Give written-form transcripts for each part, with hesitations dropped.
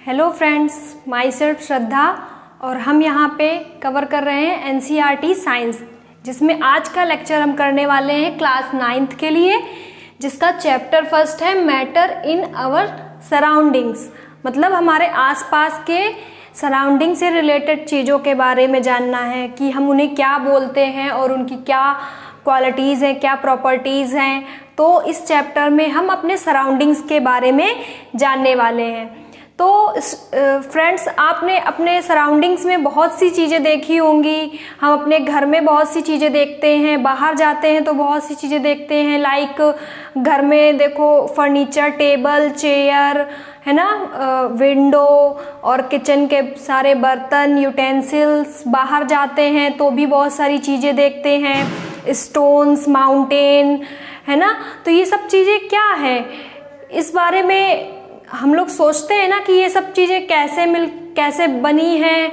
Hello friends, my self श्रद्धा और हम यहाँ पे कवर कर रहे हैं एनसीईआरटी साइंस, जिसमें आज का लेक्चर हम करने वाले हैं क्लास 9th के लिए, जिसका चैप्टर फर्स्ट है मैटर इन आवर सराउंडिंग्स। मतलब हमारे आसपास के सराउंडिंग से रिलेटेड चीज़ों के बारे में जानना है कि हम उन्हें क्या बोलते हैं और उनकी क्या क्वालिटीज़ हैं, क्या प्रॉपर्टीज़ हैं। तो इस चैप्टर में हम अपने सराउंडिंग्स के बारे में जानने वाले हैं। तो फ्रेंड्स, आपने अपने सराउंडिंग्स में बहुत सी चीज़ें देखी होंगी। हम अपने घर में बहुत सी चीज़ें देखते हैं, बाहर जाते हैं तो बहुत सी चीज़ें देखते हैं। लाइक घर में देखो फर्नीचर, टेबल, चेयर, है ना, विंडो और किचन के सारे बर्तन, यूटेंसिल्स। बाहर जाते हैं तो भी बहुत सारी चीज़ें देखते हैं, स्टोन्स, माउंटेन, है ना। तो ये सब चीज़ें क्या है, इस बारे में हम लोग सोचते हैं ना कि ये सब चीज़ें कैसे बनी हैं,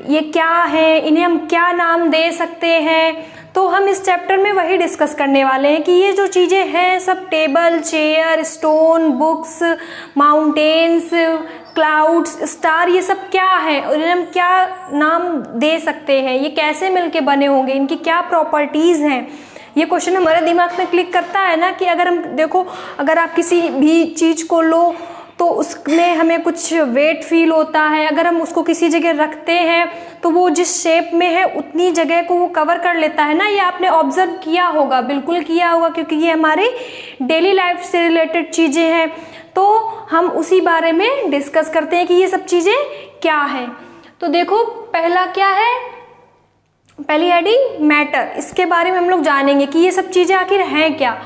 ये क्या है, इन्हें हम क्या नाम दे सकते हैं। तो हम इस चैप्टर में वही डिस्कस करने वाले हैं कि ये जो चीज़ें हैं सब table, chair, stone, books, mountains, clouds, star, ये सब क्या है और इन्हें हम क्या नाम दे सकते हैं, ये कैसे मिलके बने होंगे, इनकी क्या प्रॉपर्टीज़ हैं। ये क्वेश्चन हमारे दिमाग में क्लिक करता है ना कि अगर हम देखो, अगर आप किसी भी चीज़ को लो तो उसमें हमें कुछ वेट फील होता है। अगर हम उसको किसी जगह रखते हैं तो वो जिस शेप में है उतनी जगह को वो कवर कर लेता है ना। ये आपने ऑब्जर्व किया होगा, बिल्कुल किया होगा, क्योंकि ये हमारे डेली लाइफ से रिलेटेड चीज़ें हैं। तो हम उसी बारे में डिस्कस करते हैं कि ये सब चीज़ें क्या है। तो देखो, पहला क्या है, पहली हेडिंग मैटर। इसके बारे में हम लोग जानेंगे कि ये सब चीज़ें आखिर हैं क्या।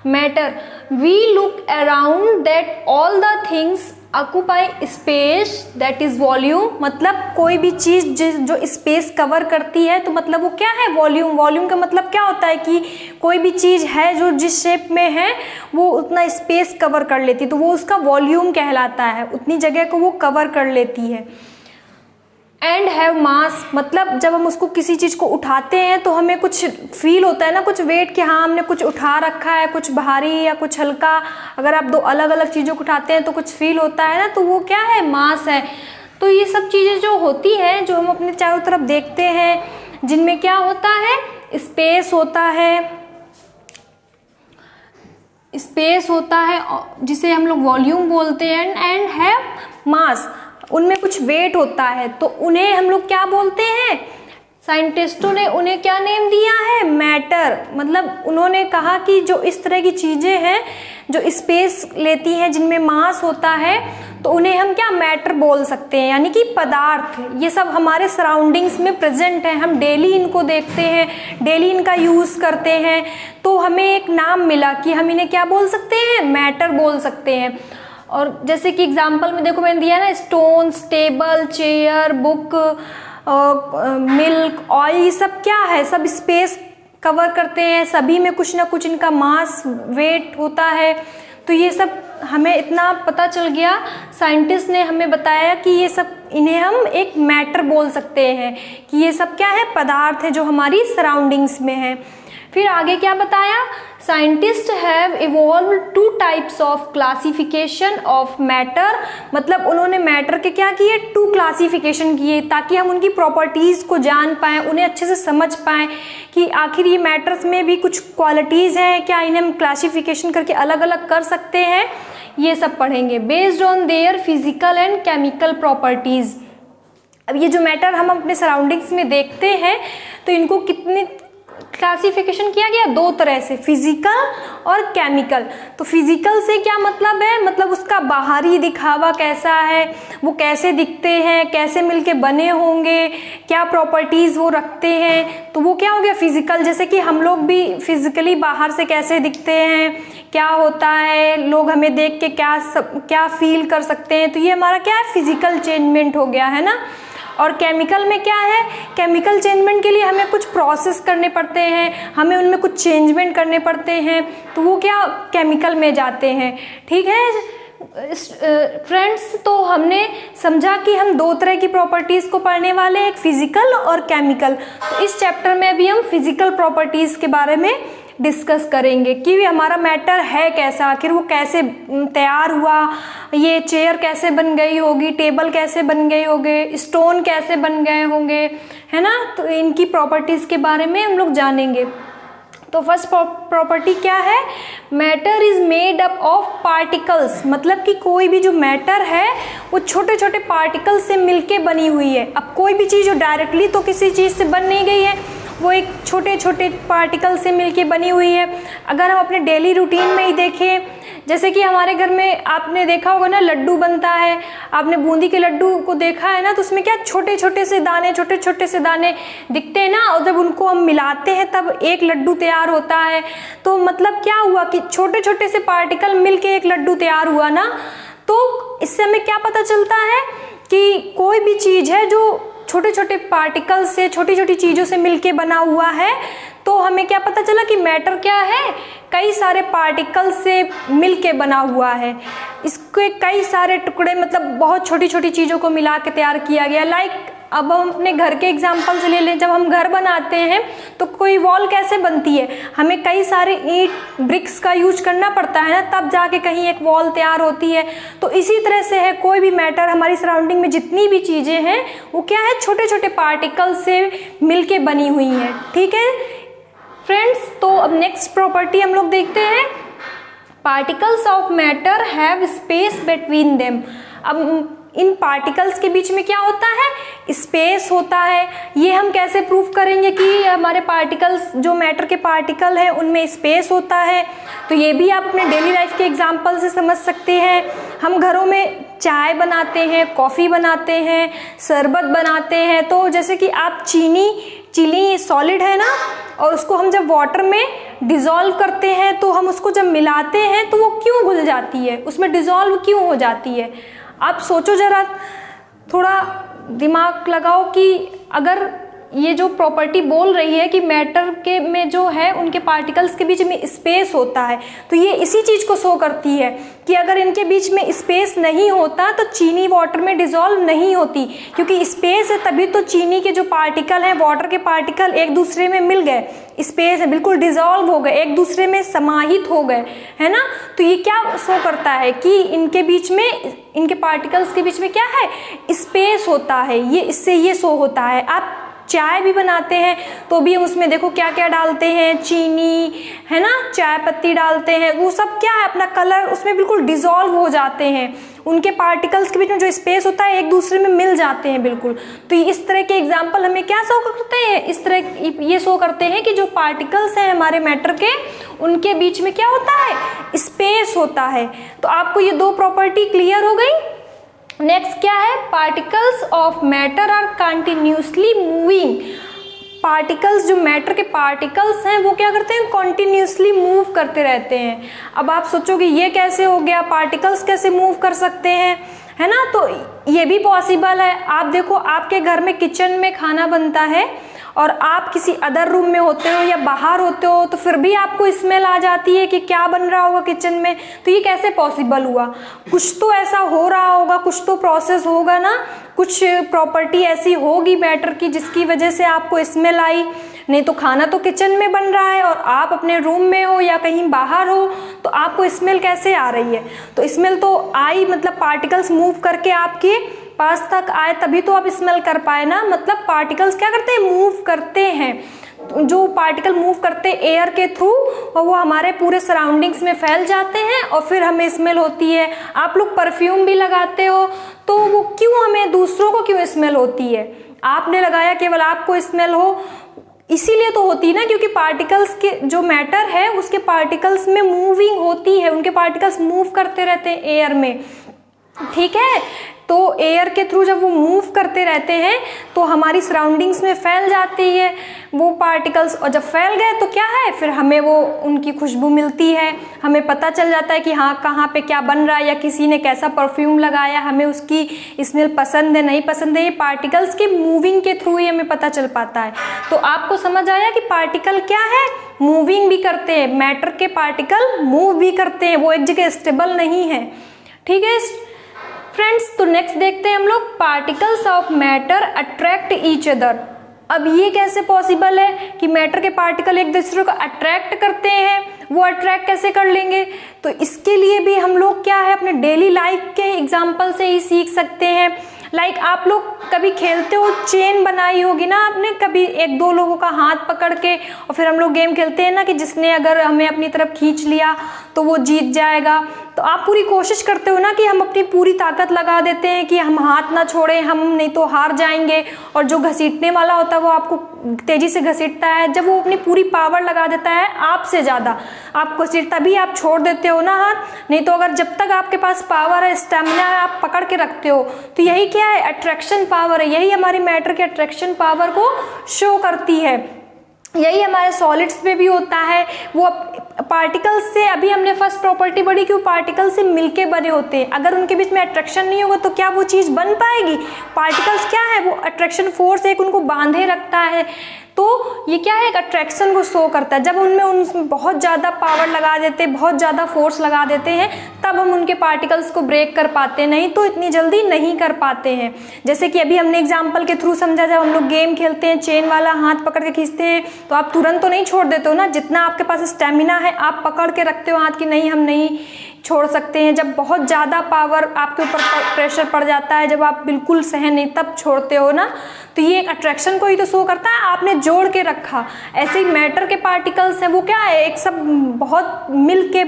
Matter, we look around that all the things occupy space, that is volume। मतलब कोई भी चीज़ जो स्पेस कवर करती है तो मतलब वो क्या है, वॉल्यूम। वॉल्यूम का मतलब क्या होता है कि कोई भी चीज़ है जो जिस शेप में है वो उतना स्पेस कवर कर लेती है, तो वो उसका वॉल्यूम कहलाता है, उतनी जगह को वो कवर कर लेती है। एंड हैव मास, मतलब जब हम उसको किसी चीज़ को उठाते हैं तो हमें कुछ फील होता है ना, कुछ वेट, कि हाँ हमने कुछ उठा रखा है, कुछ भारी या कुछ हल्का। अगर आप दो अलग अलग चीज़ों को उठाते हैं तो कुछ फील होता है ना, तो वो क्या है, मास है। तो ये सब चीज़ें जो होती हैं, जो हम अपने चारों तरफ देखते हैं, जिनमें क्या होता है, स्पेस होता है, स्पेस होता है जिसे हम लोग वॉल्यूम बोलते हैं। एंड हैव मास, उनमें कुछ वेट होता है, तो उन्हें हम लोग क्या बोलते हैं, साइंटिस्टों ने उन्हें क्या नेम दिया है, मैटर। मतलब उन्होंने कहा कि जो इस तरह की चीज़ें हैं जो स्पेस लेती हैं, जिनमें मास होता है, तो उन्हें हम क्या, मैटर बोल सकते हैं, यानी कि पदार्थ। ये सब हमारे सराउंडिंग्स में प्रेजेंट हैं, हम डेली इनको देखते हैं, डेली इनका यूज़ करते हैं। तो हमें एक नाम मिला कि हम इन्हें क्या बोल सकते हैं, मैटर बोल सकते हैं। और जैसे कि एग्जाम्पल में देखो मैंने दिया ना, stones, table, chair, book, milk, oil, ये सब क्या है, सब स्पेस कवर करते हैं, सभी में कुछ ना कुछ इनका मास, वेट होता है। तो ये सब हमें इतना पता चल गया, साइंटिस्ट ने हमें बताया कि ये सब, इन्हें हम एक मैटर बोल सकते हैं कि ये सब क्या है, पदार्थ है जो हमारी सराउंडिंग्स में है। फिर आगे क्या बताया, scientist have evolved 2 types of classification of matter. मतलब उन्होंने मैटर के क्या किए, 2 क्लासिफिकेशन किए, ताकि हम उनकी प्रॉपर्टीज़ को जान पाएँ, उन्हें अच्छे से समझ पाएँ कि आखिर ये मैटर्स में भी कुछ क्वालिटीज़ हैं क्या, इन्हें हम क्लासिफिकेशन करके अलग अलग कर सकते हैं। ये सब पढ़ेंगे based on their physical and chemical properties. अब ये जो मैटर हम अपने सराउंडिंग्स में देखते हैं, तो इनको कितने क्लासिफिकेशन किया गया, 2 तरह से, फिजिकल और केमिकल। तो फिजिकल से क्या मतलब है, मतलब उसका बाहरी दिखावा कैसा है, वो कैसे दिखते हैं, कैसे मिलके बने होंगे, क्या प्रॉपर्टीज़ वो रखते हैं, तो वो क्या हो गया फिजिकल। जैसे कि हम लोग भी फिजिकली बाहर से कैसे दिखते हैं, क्या होता है, लोग हमें देख के क्या फील कर सकते हैं, तो ये हमारा क्या है, फिजिकल चेंजमेंट हो गया, है ना। और केमिकल में क्या है, केमिकल चेंजमेंट के लिए हमें कुछ प्रोसेस करने पड़ते हैं, हमें उनमें कुछ चेंजमेंट करने पड़ते हैं, तो वो क्या केमिकल में जाते हैं, ठीक है। फ्रेंड्स, तो हमने समझा कि हम दो तरह की प्रॉपर्टीज़ को पढ़ने वाले हैं, एक फिजिकल और केमिकल। तो इस चैप्टर में भी हम फिजिकल प्रॉपर्टीज़ के बारे में डिस्कस करेंगे कि हमारा मैटर है कैसा, आखिर वो कैसे तैयार हुआ, ये चेयर कैसे बन गई होगी, टेबल कैसे बन गए होंगे, स्टोन कैसे बन गए होंगे, है ना। तो इनकी प्रॉपर्टीज़ के बारे में हम लोग जानेंगे। तो फर्स्ट प्रॉपर्टी क्या है, matter is made up of particles, मतलब कि कोई भी जो मैटर है वो छोटे छोटे पार्टिकल से मिलके बनी हुई है। अब कोई भी चीज़ जो डायरेक्टली तो किसी चीज़ से बन नहीं गई है, वो एक छोटे छोटे पार्टिकल से मिलके बनी हुई है। अगर हम अपने डेली रूटीन में ही देखें, जैसे कि हमारे घर में आपने देखा होगा ना, लड्डू बनता है, आपने बूंदी के लड्डू को देखा है ना, तो उसमें क्या छोटे छोटे से दाने दिखते हैं ना, और जब उनको हम मिलाते हैं तब एक लड्डू तैयार होता है। तो मतलब क्या हुआ कि छोटे छोटे से पार्टिकल मिलके एक लड्डू तैयार हुआ ना। तो इससे हमें क्या पता चलता है कि कोई भी चीज़ है जो छोटे छोटे पार्टिकल से, छोटी छोटी चीज़ों से मिलके बना हुआ है, तो हमें क्या पता चला कि मैटर क्या है, कई सारे पार्टिकल से मिलके बना हुआ है। इसके कई सारे टुकड़े, मतलब बहुत छोटी छोटी चीज़ों को मिला के तैयार किया गया। लाइक अब हम अपने घर के एग्जाम्पल से ले लें, जब हम घर बनाते हैं तो कोई वॉल कैसे बनती है, हमें कई सारे ईंट ब्रिक्स का यूज करना पड़ता है ना, तब जाके कहीं एक वॉल तैयार होती है। तो इसी तरह से है कोई भी मैटर, हमारी सराउंडिंग में जितनी भी चीज़ें हैं वो क्या है, छोटे छोटे पार्टिकल से मिलके बनी हुई हैं। ठीक है फ्रेंड्स, तो अब नेक्स्ट प्रॉपर्टी हम लोग देखते हैं, particles of matter have space between them. अब इन पार्टिकल्स के बीच में क्या होता है, स्पेस होता है। ये हम कैसे प्रूफ करेंगे कि हमारे पार्टिकल्स, जो मैटर के पार्टिकल हैं उनमें स्पेस होता है। तो ये भी आप अपने डेली लाइफ के एग्जांपल से समझ सकते हैं। हम घरों में चाय बनाते हैं, कॉफ़ी बनाते हैं, शरबत बनाते हैं। तो जैसे कि आप चीनी सॉलिड है ना, और उसको हम जब वाटर में डिज़ोल्व करते हैं तो हम उसको जब मिलाते हैं तो वो क्यों घुल जाती है, उसमें डिज़ोल्व क्यों हो जाती है। आप सोचो जरा, थोड़ा दिमाग लगाओ कि अगर ये जो प्रॉपर्टी बोल रही है कि मैटर के में जो है उनके पार्टिकल्स के बीच में स्पेस होता है, तो ये इसी चीज़ को शो करती है कि अगर इनके बीच में स्पेस नहीं होता तो चीनी वाटर में डिज़ोल्व नहीं होती, क्योंकि स्पेस है तभी तो चीनी के जो पार्टिकल हैं, वाटर के पार्टिकल एक दूसरे में मिल गए, स्पेस है, बिल्कुल डिज़ोल्व हो गए, एक दूसरे में समाहित हो गए, है ना। तो ये क्या शो करता है कि इनके बीच में, इनके पार्टिकल्स के बीच में क्या है, स्पेस होता है। ये इससे ये शो होता है। आप चाय भी बनाते हैं तो भी उसमें देखो क्या क्या डालते हैं, चीनी है ना, चाय पत्ती डालते हैं, वो सब क्या है, अपना कलर उसमें बिल्कुल डिज़ोल्व हो जाते हैं। उनके पार्टिकल्स के बीच में जो स्पेस होता है एक दूसरे में मिल जाते हैं बिल्कुल। तो इस तरह के एग्जाम्पल हमें क्या शो करते हैं, इस तरह ये शो करते हैं कि जो पार्टिकल्स हैं हमारे मैटर के, उनके बीच में क्या होता है, स्पेस होता है। तो आपको ये दो प्रॉपर्टी क्लियर हो गई। नेक्स्ट क्या है, particles of matter are continuously moving. Particles, जो मैटर के पार्टिकल्स हैं वो क्या करते हैं, कॉन्टिन्यूसली मूव करते रहते हैं। अब आप सोचोगे ये कैसे हो गया, पार्टिकल्स कैसे मूव कर सकते हैं, है ना। तो ये भी पॉसिबल है। आप देखो, आपके घर में किचन में खाना बनता है और आप किसी अदर रूम में होते हो या बाहर होते हो, तो फिर भी आपको स्मेल आ जाती है कि क्या बन रहा होगा किचन में। तो ये कैसे पॉसिबल हुआ, कुछ तो ऐसा हो रहा होगा, कुछ तो प्रोसेस होगा ना, कुछ प्रॉपर्टी ऐसी होगी मैटर की जिसकी वजह से आपको स्मेल आई। नहीं तो खाना तो किचन में बन रहा है और आप अपने रूम में हो या कहीं बाहर हो, तो आपको स्मेल कैसे आ रही है। तो स्मेल तो आई, मतलब पार्टिकल्स मूव करके आपके पास तक आए तभी तो आप स्मेल कर पाए ना। मतलब पार्टिकल्स क्या करते हैं, मूव करते हैं। जो पार्टिकल मूव करते हैं एयर के थ्रू, और वो हमारे पूरे सराउंडिंग्स में फैल जाते हैं और फिर हमें स्मेल होती है। आप लोग परफ्यूम भी लगाते हो तो वो क्यों, हमें दूसरों को क्यों स्मेल होती है, आपने लगाया केवल आपको स्मेल हो, इसीलिए तो होती है ना, क्योंकि पार्टिकल्स के जो मैटर है उसके पार्टिकल्स में मूविंग होती है, उनके पार्टिकल्स मूव करते रहते हैं एयर में। ठीक है, तो एयर के थ्रू जब वो मूव करते रहते हैं तो हमारी सराउंडिंग्स में फैल जाती है वो पार्टिकल्स, और जब फैल गए तो क्या है, फिर हमें वो उनकी खुशबू मिलती है, हमें पता चल जाता है कि हाँ कहाँ पे क्या बन रहा है, या किसी ने कैसा परफ्यूम लगाया, हमें उसकी स्मेल पसंद है नहीं पसंद है। ये पार्टिकल्स के मूविंग के थ्रू ही हमें पता चल पाता है। तो आपको समझ आया कि पार्टिकल क्या है, मूविंग भी करते हैं, मैटर के पार्टिकल मूव भी करते हैं, वो एक जगह स्टेबल नहीं है। ठीक है फ्रेंड्स, तो नेक्स्ट देखते हैं हम लोग particles of matter attract each other. अब ये कैसे पॉसिबल है कि मैटर के पार्टिकल एक दूसरे को अट्रैक्ट करते हैं, वो अट्रैक्ट कैसे कर लेंगे? तो इसके लिए भी हम लोग क्या है अपने डेली लाइफ के एग्जाम्पल से ही सीख सकते हैं। लाइक आप लोग कभी खेलते हो, चेन बनाई होगी ना आपने कभी, एक दो लोगों का हाथ पकड़ के, और फिर हम लोग गेम खेलते हैं ना कि जिसने अगर हमें अपनी तरफ खींच लिया तो वो जीत जाएगा। तो आप पूरी कोशिश करते हो ना कि हम अपनी पूरी ताकत लगा देते हैं कि हम हाथ ना छोड़ें, हम नहीं तो हार जाएंगे। और जो घसीटने वाला होता है वो आपको तेजी से घसीटता है, जब वो अपनी पूरी पावर लगा देता है आपसे ज़्यादा, आप घसीटता भी आप छोड़ देते हो ना हाथ, नहीं तो अगर जब तक आपके पास पावर है, स्टेमिना है, आप पकड़ के रखते हो। तो यही क्या है, अट्रैक्शन पावर है, यही हमारी मैटर के अट्रैक्शन पावर को शो करती है। यही हमारे सॉलिड्स में भी होता है। वो पार्टिकल्स से, अभी हमने फर्स्ट प्रॉपर्टी पढ़ी कि वो पार्टिकल से मिलके बने होते हैं, अगर उनके बीच में अट्रैक्शन नहीं होगा तो क्या वो चीज़ बन पाएगी? पार्टिकल्स क्या है, वो अट्रैक्शन फोर्स एक उनको बांधे रखता है। तो ये क्या है, एक अट्रैक्शन को शो करता है। जब उनमें बहुत ज़्यादा पावर लगा देते हैं, बहुत ज़्यादा फोर्स लगा देते हैं, तब हम उनके पार्टिकल्स को ब्रेक कर पाते हैं, नहीं तो इतनी जल्दी नहीं कर पाते हैं। जैसे कि अभी हमने एग्जाम्पल के थ्रू समझा, जब हम लोग गेम खेलते हैं, चेन वाला हाथ पकड़ के खींचते हैं, तो आप तुरंत तो नहीं छोड़ देते हो ना, जितना आपके पास स्टेमिना है आप पकड़ के रखते हो हाथ की, नहीं हम नहीं छोड़ सकते हैं। जब बहुत ज़्यादा पावर आपके ऊपर प्रेशर पड़ जाता है, जब आप बिल्कुल सहन नहीं, तब छोड़ते हो ना। तो ये एक अट्रैक्शन को ही तो शो करता है, आपने जोड़ के रखा। ऐसे ही मैटर के पार्टिकल्स हैं, वो क्या है, एक सब बहुत मिल के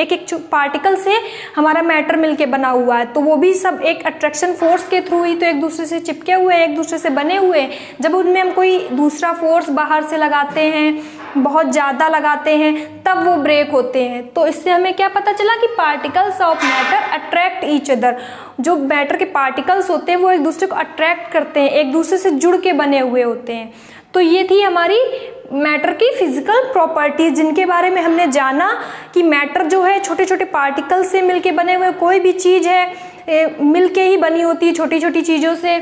एक एक पार्टिकल से हमारा मैटर मिल के बना हुआ है, तो वो भी सब एक अट्रैक्शन फोर्स के थ्रू ही तो एक दूसरे से चिपके हुए हैं, एक दूसरे से बने हुए हैं। जब उनमें हम कोई दूसरा फोर्स बाहर से लगाते हैं, बहुत ज़्यादा लगाते हैं, तब वो ब्रेक होते हैं। तो इससे हमें क्या पता चला कि particles of matter attract each other. जो मैटर के पार्टिकल्स होते हैं वो एक दूसरे को अट्रैक्ट करते हैं, एक दूसरे से जुड़ के बने हुए होते हैं। तो ये थी हमारी मैटर की फिजिकल प्रॉपर्टीज, जिनके बारे में हमने जाना कि मैटर जो है छोटे छोटे पार्टिकल्स से मिलके बने हुए, कोई भी चीज़ है मिलके ही बनी होती है छोटी छोटी चीज़ों से,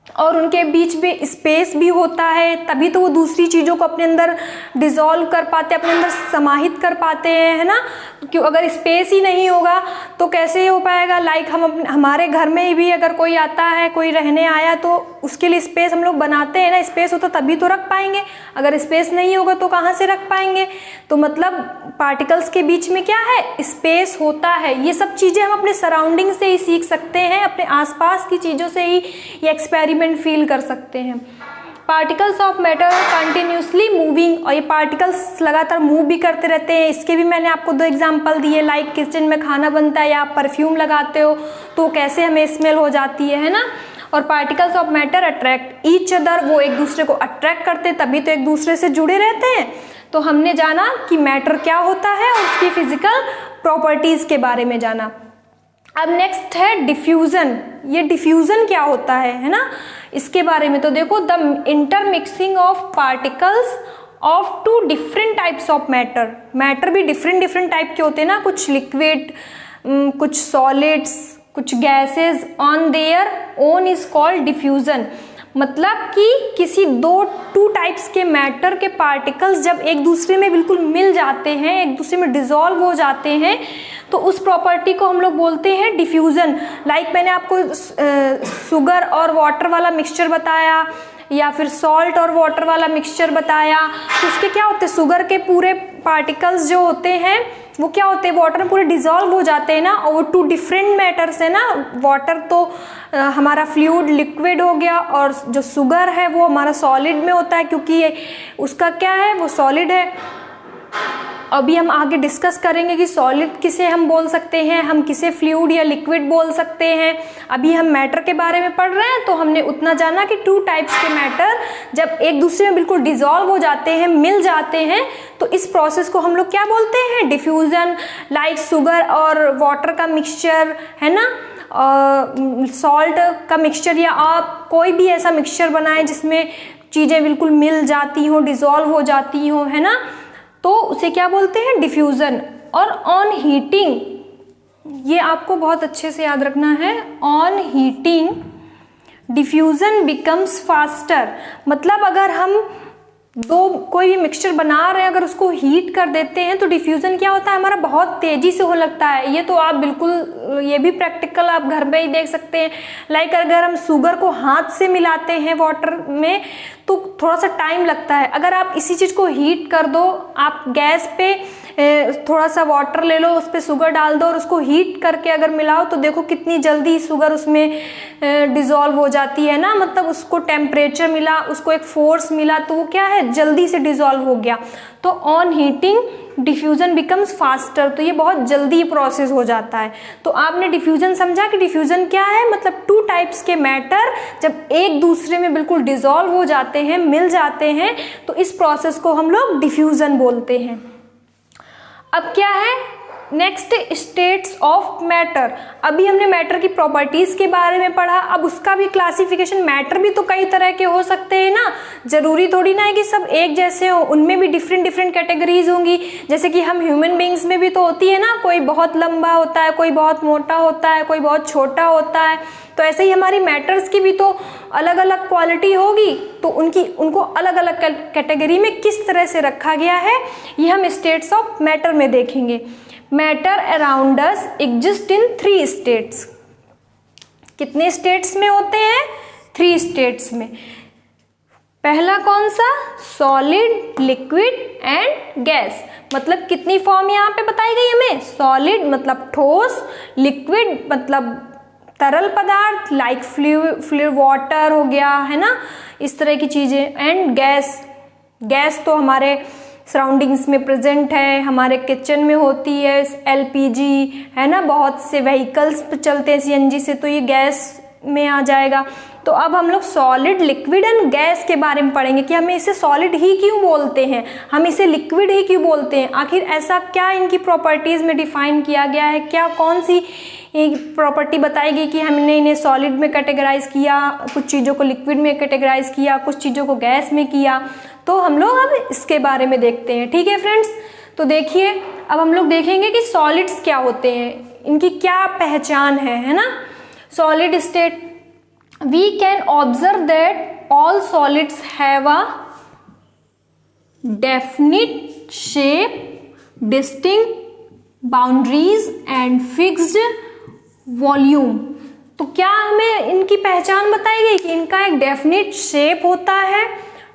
और उनके बीच में स्पेस भी होता है, तभी तो वो दूसरी चीज़ों को अपने अंदर डिसॉल्व कर पाते हैं, अपने अंदर समाहित कर पाते हैं, है ना। क्यों, अगर स्पेस ही नहीं होगा तो कैसे हो पाएगा? लाइक हमारे घर में भी अगर कोई आता है, कोई रहने आया, तो उसके लिए स्पेस हम लोग बनाते हैं ना, स्पेस होता तभी तो रख पाएंगे, अगर स्पेस नहीं होगा तो कहाँ से रख पाएंगे? तो मतलब पार्टिकल्स के बीच में क्या है, स्पेस होता है। ये सब चीज़ें हम अपने सराउंडिंग से ही सीख सकते हैं, अपने आसपास की चीज़ों से ही ये एक्सपेरिमेंट फील कर सकते हैं। Particles of matter continuously moving, और ये पार्टिकल्स लगातार मूव भी करते रहते हैं। इसके भी मैंने आपको 2 एग्जांपल दिए, लाइक किचन में खाना बनता है या आप परफ्यूम लगाते हो तो कैसे हमें स्मेल हो जाती है ना। और particles of matter attract each other, वो एक दूसरे को अट्रैक्ट करते हैं, तभी तो एक दूसरे से जुड़े रहते हैं। तो हमने जाना कि मैटर क्या होता है और उसकी फिजिकल प्रॉपर्टीज के बारे में जाना। अब नेक्स्ट है डिफ्यूजन। ये डिफ्यूजन क्या होता है ना, इसके बारे में तो देखो, the intermixing of particles of 2 different types of matter. Matter भी डिफरेंट टाइप के होते हैं ना, कुछ लिक्विड, कुछ सॉलिड्स, कुछ gases on their own is called diffusion. मतलब कि किसी 2 टाइप्स के मैटर के पार्टिकल्स जब एक दूसरे में बिल्कुल मिल जाते हैं, एक दूसरे में डिसॉल्व हो जाते हैं, तो उस प्रॉपर्टी को हम लोग बोलते हैं डिफ्यूजन। लाइक मैंने आपको शुगर और वाटर वाला मिक्सचर बताया, या फिर सॉल्ट और वाटर वाला मिक्सचर बताया, तो उसके क्या होते हैं, शुगर के पूरे पार्टिकल्स जो होते हैं वो क्या होते हैं, वाटर में पूरे डिसॉल्व हो जाते हैं ना, और वो 2 डिफरेंट मैटर्स है ना। वाटर तो हमारा फ्लूइड लिक्विड हो गया, और जो शुगर है वो हमारा सॉलिड में होता है, क्योंकि उसका क्या है, वो सॉलिड है। अभी हम आगे डिस्कस करेंगे कि सॉलिड किसे हम बोल सकते हैं, हम किसे फ्लूइड या लिक्विड बोल सकते हैं। अभी हम मैटर के बारे में पढ़ रहे हैं, तो हमने उतना जाना कि 2 टाइप्स के मैटर जब एक दूसरे में बिल्कुल डिसॉल्व हो जाते हैं, मिल जाते हैं, तो इस प्रोसेस को हम लोग क्या बोलते हैं, डिफ्यूजन। लाइक शुगर और वाटर का मिक्सचर है ना, सॉल्ट का मिक्सचर, या आप कोई भी ऐसा मिक्सचर बनाएं जिसमें चीज़ें बिल्कुल मिल जाती हों, डिसॉल्व हो जाती हों, है ना, तो उसे क्या बोलते हैं, डिफ्यूजन। और ऑन हीटिंग, ये आपको बहुत अच्छे से याद रखना है, on heating diffusion becomes faster. मतलब अगर हम कोई भी मिक्सचर बना रहे हैं, अगर उसको हीट कर देते हैं तो डिफ्यूज़न क्या होता है हमारा, बहुत तेज़ी से होने लगता है। ये तो आप बिल्कुल, ये भी प्रैक्टिकल आप घर में ही देख सकते हैं। लाइक अगर हम शुगर को हाथ से मिलाते हैं वाटर में तो थोड़ा सा टाइम लगता है। अगर आप इसी चीज़ को हीट कर दो, आप गैस पे थोड़ा सा वाटर ले लो, उस पर शुगर डाल दो और उसको हीट करके अगर मिलाओ तो देखो कितनी जल्दी शुगर उसमें डिज़ोल्व हो जाती है ना। मतलब उसको टेम्परेचर मिला, उसको एक फोर्स मिला तो वो क्या है, जल्दी से डिज़ोल्व हो गया। तो on heating diffusion becomes faster, तो ये बहुत जल्दी प्रोसेस हो जाता है। तो आपने डिफ्यूज़न समझा कि डिफ्यूज़न क्या है, मतलब टू टाइप्स के मैटर जब एक दूसरे में बिल्कुल डिज़ोल्व हो जाते हैं, मिल जाते हैं, तो इस प्रोसेस को हम लोग डिफ्यूज़न बोलते हैं। अब क्या है, नेक्स्ट स्टेट्स ऑफ मैटर। अभी हमने मैटर की प्रॉपर्टीज के बारे में पढ़ा, अब उसका भी क्लासिफिकेशन, मैटर भी तो कई तरह के हो सकते हैं ना, जरूरी थोड़ी ना है कि सब एक जैसे हो, उनमें भी डिफरेंट डिफरेंट कैटेगरीज होंगी। जैसे कि हम ह्यूमन बींग्स में भी तो होती है ना, कोई बहुत लंबा होता है, कोई बहुत मोटा होता है, कोई बहुत छोटा होता है। तो ऐसे ही हमारी मैटर्स की भी तो अलग अलग क्वालिटी होगी, तो उनको अलग अलग कैटेगरी में किस तरह से रखा गया है ये हम स्टेट्स ऑफ मैटर में देखेंगे। Matter around us exist in 3 states. कितने स्टेट्स में होते हैं, 3 स्टेट्स में। पहला कौन सा, सॉलिड, लिक्विड एंड गैस। मतलब कितनी फॉर्म यहाँ पे बताई गई हमें, सॉलिड मतलब ठोस, लिक्विड मतलब तरल पदार्थ लाइक फ्लूइड वाटर हो गया है ना, इस तरह की चीजें, एंड गैस। गैस तो हमारे सराउंडिंग्स में प्रेजेंट है, हमारे किचन में होती है, एलपीजी है ना, बहुत से व्हीकल्स पे चलते हैं सीएनजी से, तो ये गैस में आ जाएगा। तो अब हम लोग सॉलिड, लिक्विड एंड गैस के बारे में पढ़ेंगे कि हमें इसे सॉलिड ही क्यों बोलते हैं, हम इसे लिक्विड ही क्यों बोलते हैं, आखिर ऐसा क्या इनकी प्रॉपर्टीज में डिफाइन किया गया है, क्या कौन सी प्रॉपर्टी बताई गई कि हमने इन्हें सॉलिड में कैटेगराइज किया, कुछ चीज़ों को लिक्विड में कैटेगराइज किया, कुछ चीज़ों को गैस में किया। तो हम लोग अब इसके बारे में देखते हैं। ठीक है फ्रेंड्स, तो देखिए अब हम लोग देखेंगे कि सॉलिड्स क्या होते हैं, इनकी क्या पहचान है ना। Solid state, we can observe that all solids have a definite shape, distinct boundaries and fixed volume. तो क्या हमें इनकी पहचान बताई गई कि इनका एक डेफिनिट शेप होता है,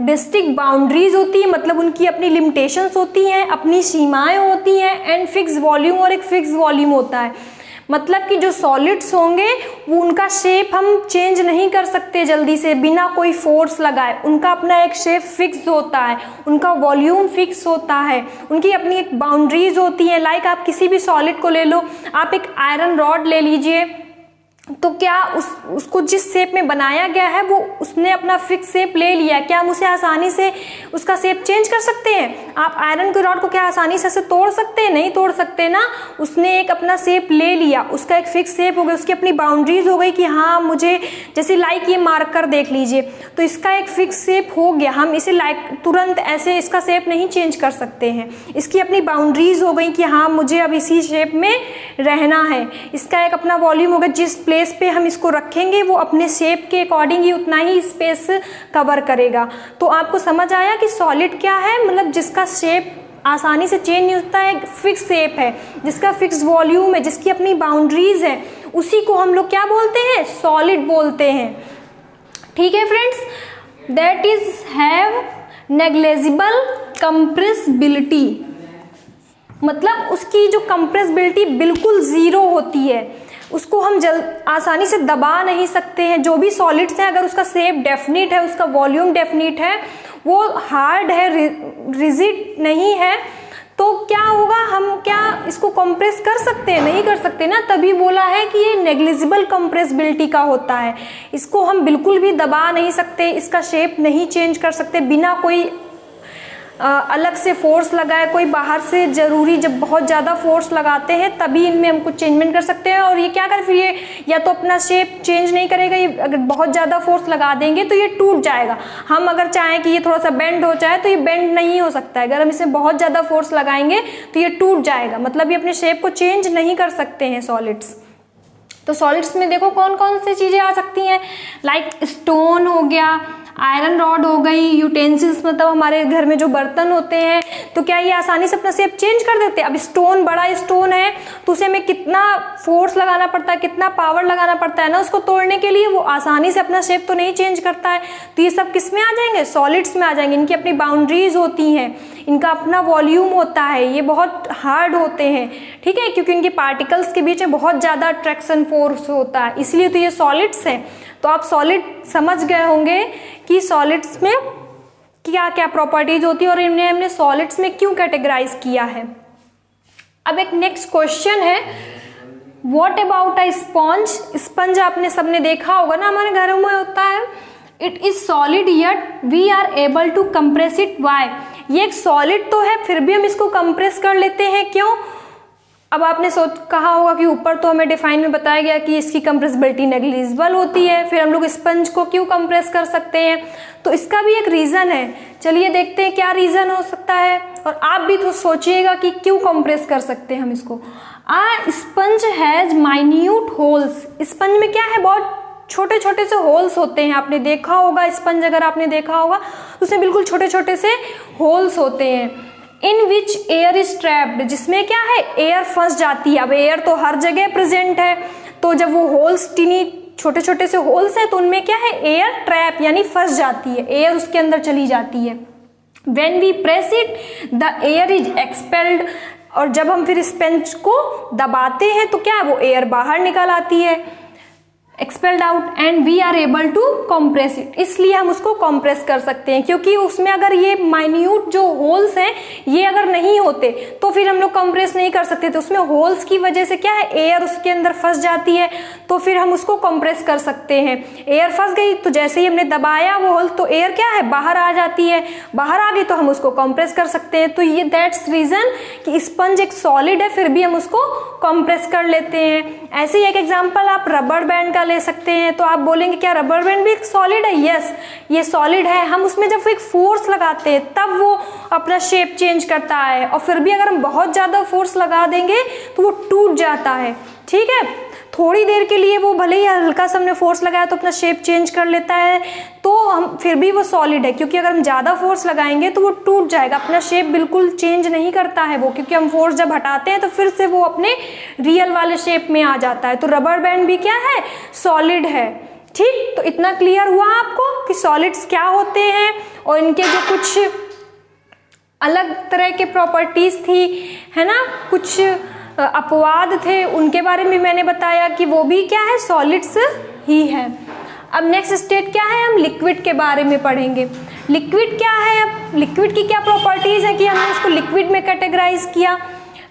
डिस्टिंक्ट बाउंड्रीज होती है, मतलब उनकी अपनी लिमिटेशंस होती हैं, अपनी सीमाएं होती हैं, एंड फिक्स वॉल्यूम, और एक फिक्स वॉल्यूम होता है। मतलब कि जो सॉलिड्स होंगे वो उनका शेप हम चेंज नहीं कर सकते जल्दी से बिना कोई फोर्स लगाए, उनका अपना एक शेप फिक्स होता है, उनका वॉल्यूम फिक्स होता है, उनकी अपनी एक बाउंड्रीज होती हैं। लाइक आप किसी भी सॉलिड को ले लो, आप एक आयरन रॉड ले लीजिए, तो क्या उसको जिस शेप में बनाया गया है वो उसने अपना फिक्स शेप ले लिया, क्या हम उसे आसानी से उसका शेप चेंज कर सकते हैं? आप आयरन के रॉड को क्या आसानी से तोड़ सकते हैं? नहीं तोड़ सकते ना। उसने एक अपना शेप ले लिया, उसका एक फिक्स शेप हो गया, उसकी अपनी बाउंड्रीज हो गई कि हाँ मुझे, जैसे लाइक ये मार्कर देख लीजिए, तो इसका एक फिक्स शेप हो गया, हम इसे लाइक तुरंत ऐसे इसका शेप नहीं चेंज कर सकते हैं। इसकी अपनी बाउंड्रीज हो गई कि हाँ मुझे अब इसी शेप में रहना है। इसका एक अपना वॉल्यूम होगा, जिस प्लेस पे हम इसको रखेंगे वो अपने शेप के अकॉर्डिंग ही उतना ही स्पेस कवर करेगा। तो आपको समझ आया कि सॉलिड क्या है, मतलब जिसका शेप आसानी से चेंज नहीं होता है, फिक्स शेप है, जिसका फिक्स वॉल्यूम है, जिसकी अपनी बाउंड्रीज है, उसी को हम लोग क्या बोलते हैं? सॉलिड बोलते हैं। ठीक है friends, that is have negligible compressibility, मतलब उसकी जो कंप्रेसिबिलिटी बिल्कुल जीरो होती है, उसको हम आसानी से दबा नहीं सकते हैं। जो भी सॉलिड्स हैं, अगर उसका शेप डेफिनिट है, उसका वॉल्यूम डेफिनिट है, वो हार्ड है, रिजिड नहीं है, तो क्या होगा, हम क्या इसको कंप्रेस कर सकते हैं? नहीं कर सकते ना। तभी बोला है कि ये नेग्लिजिबल कंप्रेसिबिलिटी का होता है, इसको हम बिल्कुल भी दबा नहीं सकते, इसका शेप नहीं चेंज कर सकते बिना कोई अलग से फोर्स लगाए, कोई बाहर से जरूरी, जब बहुत ज़्यादा फोर्स लगाते हैं तभी इनमें हम कुछ चेंजमेंट कर सकते हैं। और ये क्या कर, फिर ये या तो अपना शेप चेंज नहीं करेगा, ये अगर बहुत ज़्यादा फोर्स लगा देंगे तो ये टूट जाएगा। हम अगर चाहें कि ये थोड़ा सा बेंड हो जाए तो ये बेंड नहीं हो सकता है, अगर हम इसमें बहुत ज़्यादा फोर्स लगाएंगे तो ये टूट जाएगा, मतलब ये अपने शेप को चेंज नहीं कर सकते हैं सॉलिड्स। तो सॉलिड्स में देखो कौन कौन सी चीज़ें आ सकती हैं, लाइक स्टोन हो गया, आयरन रॉड हो गई, यूटेंसिल्स मतलब हमारे घर में जो बर्तन होते हैं, तो क्या ये आसानी से अपना शेप चेंज कर देते हैं? अब स्टोन, बड़ा स्टोन है तो उसे हमें कितना फोर्स लगाना पड़ता है, कितना पावर लगाना पड़ता है ना उसको तोड़ने के लिए, वो आसानी से अपना शेप तो नहीं चेंज करता है। तो ये सब किस में आ जाएंगे? सॉलिड्स में आ जाएंगे। इनकी अपनी बाउंड्रीज होती हैं, इनका अपना वॉल्यूम होता है, ये बहुत हार्ड होते हैं, ठीक है, क्योंकि इनके पार्टिकल्स के बीच में बहुत ज़्यादा अट्रैक्शन फोर्स होता है, इसलिए तो ये सॉलिड्स हैं। तो आप सॉलिड समझ गए होंगे कि सॉलिड्स में क्या क्या प्रॉपर्टीज होती है और इन्हें हमने सॉलिड्स में क्यों कैटेगराइज किया है। अब एक नेक्स्ट क्वेश्चन है, what about a sponge? Sponge आपने सबने देखा होगा ना, हमारे घरों में होता है। It is solid yet we are able to compress it, why? ये एक सॉलिड तो है फिर भी हम इसको कंप्रेस कर लेते हैं, क्यों? अब आपने कहा होगा कि ऊपर तो हमें डिफाइन में बताया गया कि इसकी कंप्रेसिबिलिटी नेग्लिजिबल होती है, फिर हम लोग स्पंज को क्यों कंप्रेस कर सकते हैं? तो इसका भी एक रीज़न है, चलिए देखते हैं क्या रीज़न हो सकता है, और आप भी तो सोचिएगा कि क्यों कंप्रेस कर सकते हैं हम इसको। Sponge has minute holes, sponge में क्या है, बहुत छोटे छोटे से होल्स होते हैं, आपने देखा होगा स्पंज, अगर आपने देखा होगा उसमें बिल्कुल छोटे छोटे से होल्स होते हैं। इन विच एयर इज ट्रैप्ड, जिसमें क्या है, एयर फंस जाती है। अब एयर तो हर जगह प्रेजेंट है, तो जब वो होल्स टीनी छोटे छोटे से होल्स हैं तो उनमें क्या है, एयर ट्रैप यानी फंस जाती है, एयर उसके अंदर चली जाती है। When we press it the air is expelled, और जब हम फिर स्पंज को दबाते हैं तो क्या है, वो एयर बाहर निकल आती है, expelled out, and we are able to compress it, इसलिए हम उसको कंप्रेस कर सकते हैं, क्योंकि उसमें अगर ये माइन्यूट जो होल्स हैं ये अगर नहीं होते तो फिर हम लोग कंप्रेस नहीं कर सकते थे। उसमें होल्स की वजह से क्या है, एयर उसके अंदर फंस जाती है, तो फिर हम उसको कंप्रेस कर सकते हैं। एयर फंस गई तो जैसे ही हमने दबाया वो होल, तो एयर क्या है, बाहर आ जाती है, बाहर आ गई तो हम उसको कंप्रेस कर सकते हैं। तो ये दैट्स रीजन कि स्पंज एक सॉलिड है फिर भी हम उसको कंप्रेस कर लेते हैं। ऐसे ही एक एग्जांपल आप रबर बैंड का ले सकते हैं, तो आप बोलेंगे क्या रबर बैंड भी एक सॉलिड है? यस, ये सॉलिड है। हम उसमें जब एक फोर्स लगाते हैं तब वो अपना शेप चेंज करता है, और फिर भी अगर हम बहुत ज़्यादा फोर्स लगा देंगे तो वो टूट जाता है, ठीक है। थोड़ी देर के लिए वो भले ही हल्का सा हमने फोर्स लगाया तो अपना शेप चेंज कर लेता है, तो हम फिर भी वो सॉलिड है, क्योंकि अगर हम ज़्यादा फोर्स लगाएंगे तो वो टूट जाएगा, अपना शेप बिल्कुल चेंज नहीं करता है वो, क्योंकि हम फोर्स जब हटाते हैं तो फिर से वो अपने रियल वाले शेप में आ जाता है। तो रबर बैंड भी क्या है, सॉलिड है, ठीक। तो इतना क्लियर हुआ आपको कि सॉलिड्स क्या होते हैं और इनके जो कुछ अलग तरह के प्रॉपर्टीज थी, है ना, कुछ अपवाद थे, उनके बारे में मैंने बताया कि वो भी क्या है, सॉलिड्स ही है। अब नेक्स्ट स्टेट क्या है, हम लिक्विड के बारे में पढ़ेंगे। लिक्विड क्या है, अब लिक्विड की क्या प्रॉपर्टीज है कि हमने इसको लिक्विड में कैटेगराइज किया।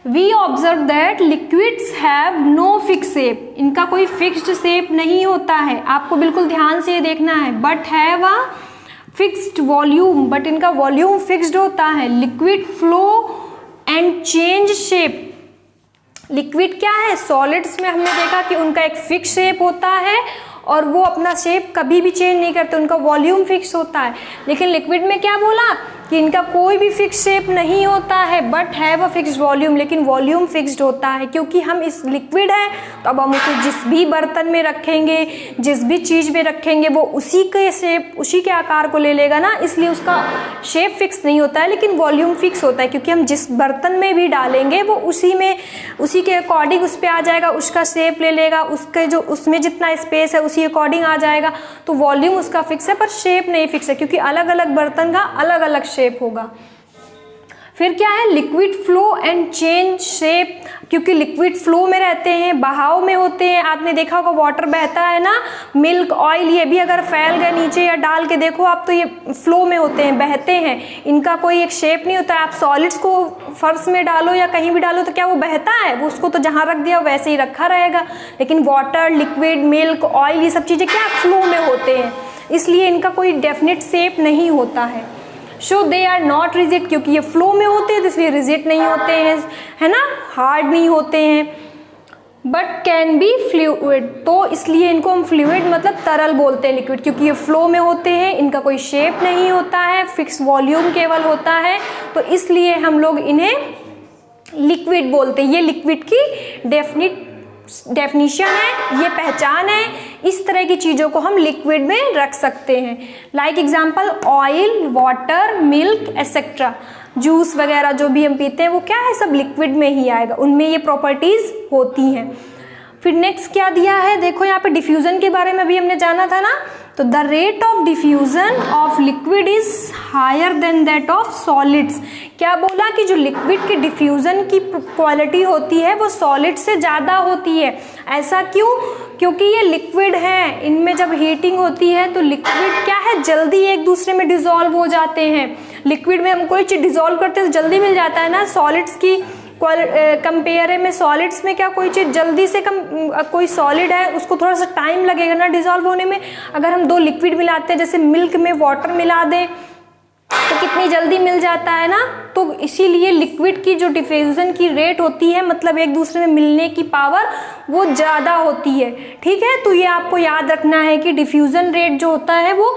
We observe that liquids have no fix shape, इनका कोई फिक्स्ड शेप नहीं होता है, आपको बिल्कुल ध्यान से ये देखना है। But have a fixed volume, but इनका वॉल्यूम फिक्स्ड होता है। Liquid flow and change shape, liquid क्या है, सॉलिड्स में हमने देखा कि उनका एक फिक्स शेप होता है और वो अपना शेप कभी भी चेंज नहीं करते, उनका वॉल्यूम फिक्स होता है। लेकिन लिक्विड में क्या बोला कि इनका कोई भी फिक्स शेप नहीं होता है, but have a fixed volume, लेकिन वॉल्यूम फिक्स्ड होता है, क्योंकि हम इस लिक्विड है तो अब हम उसे जिस भी बर्तन में रखेंगे, जिस भी चीज़ में रखेंगे वो उसी के शेप, उसी के आकार को ले लेगा ना, इसलिए उसका शेप फिक्स नहीं होता है, लेकिन वॉल्यूम फिक्स होता है, क्योंकि हम जिस बर्तन में भी डालेंगे वो उसी के अकॉर्डिंग उस पर आ जाएगा, उसका शेप ले लेगा, उसके जो उसमें जितना स्पेस है उसी अकॉर्डिंग आ जाएगा। तो वॉल्यूम उसका फिक्स है पर शेप नहीं फिक्स है, क्योंकि अलग अलग बर्तन का अलग अलग शेप होगा। फिर क्या है, liquid flow and change shape, क्योंकि लिक्विड फ्लो में रहते हैं, बहाव में होते हैं। आपने देखा होगा वाटर बहता है ना, मिल्क, ऑयल, ये भी अगर फैल गए नीचे या डाल के देखो आप तो ये फ्लो में होते हैं, बहते हैं, इनका कोई एक शेप नहीं होता है। आप सॉलिड्स को फर्श में डालो या कहीं भी डालो तो क्या वो बहता है, वो उसको तो जहाँ रख दिया वैसे ही रखा रहेगा। लेकिन वाटर, लिक्विड, मिल्क, ऑयल, ये सब चीज़ें क्या फ्लो में होते हैं, इसलिए इनका कोई डेफिनेट शेप नहीं होता है। सो दे आर नॉट रिजिड, क्योंकि ये फ्लो में होते हैं तो इसलिए रिजिड नहीं होते हैं, है ना, हार्ड नहीं होते हैं। बट कैन बी फ्लूइड, तो इसलिए इनको हम फ्लूइड मतलब तरल बोलते हैं लिक्विड, क्योंकि ये फ्लो में होते हैं, इनका कोई शेप नहीं होता है, फिक्स वॉल्यूम केवल होता है, तो इसलिए हम लोग इन्हें लिक्विड बोलते हैं। ये लिक्विड की डेफिनेशन है, ये पहचान है इस तरह की चीज़ों को हम लिक्विड में रख सकते हैं। Like example oil, water, milk etcetera. Juice वगैरह जो भी हम पीते हैं वो क्या है, सब लिक्विड में ही आएगा, उनमें ये प्रॉपर्टीज होती हैं। फिर नेक्स्ट क्या दिया है, देखो यहाँ पे डिफ्यूजन के बारे में भी हमने जाना था ना, तो the rate of diffusion of liquid is higher than that of solids. क्या बोला कि जो लिक्विड के डिफ्यूजन की क्वालिटी होती है वो सॉलिड से ज़्यादा होती है। ऐसा क्यों? क्योंकि ये लिक्विड है, इनमें जब हीटिंग होती है तो लिक्विड क्या है, जल्दी एक दूसरे में डिसॉल्व हो जाते हैं। लिक्विड में हम कोई चीज़ डिसॉल्व करते हैं तो जल्दी मिल जाता है ना, सॉलिड्स की कंपेयर में सॉलिड्स में क्या कोई चीज़ जल्दी से कोई सॉलिड है उसको थोड़ा सा टाइम लगेगा ना डिसॉल्व होने में। अगर हम दो लिक्विड मिलाते हैं, जैसे मिल्क में वाटर मिला दें तो कितनी जल्दी मिल जाता है ना। तो इसीलिए लिक्विड की जो डिफ्यूजन की रेट होती है, मतलब एक दूसरे में मिलने की पावर, वो ज़्यादा होती है। ठीक है, तो ये आपको याद रखना है कि डिफ्यूजन रेट जो होता है वो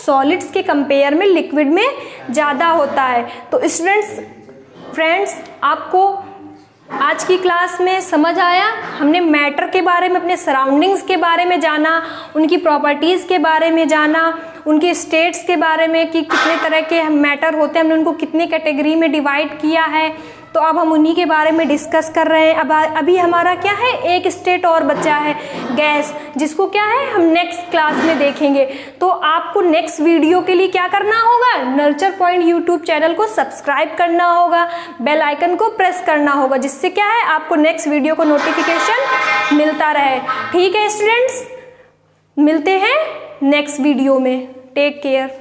सॉलिड्स के कंपेयर में लिक्विड में ज़्यादा होता है। तो स्टूडेंट्स, फ्रेंड्स, आपको आज की क्लास में समझ आया? हमने मैटर के बारे में, अपने सराउंडिंग्स के बारे में जाना, उनकी प्रॉपर्टीज़ के बारे में जाना, उनके स्टेट्स के बारे में कि कितने तरह के मैटर होते हैं, हमने उनको कितनी कैटेगरी में डिवाइड किया है। तो अब हम उन्हीं के बारे में डिस्कस कर रहे हैं। अब अभी हमारा क्या है, एक स्टेट और बचा है, गैस, जिसको क्या है हम नेक्स्ट क्लास में देखेंगे। तो आपको नेक्स्ट वीडियो के लिए क्या करना होगा, नर्चर पॉइंट यूट्यूब चैनल को सब्सक्राइब करना होगा, बेल आइकन को प्रेस करना होगा, जिससे क्या है आपको नेक्स्ट वीडियो को नोटिफिकेशन मिलता रहे। ठीक है स्टूडेंट्स, मिलते हैं नेक्स्ट वीडियो में। Take care.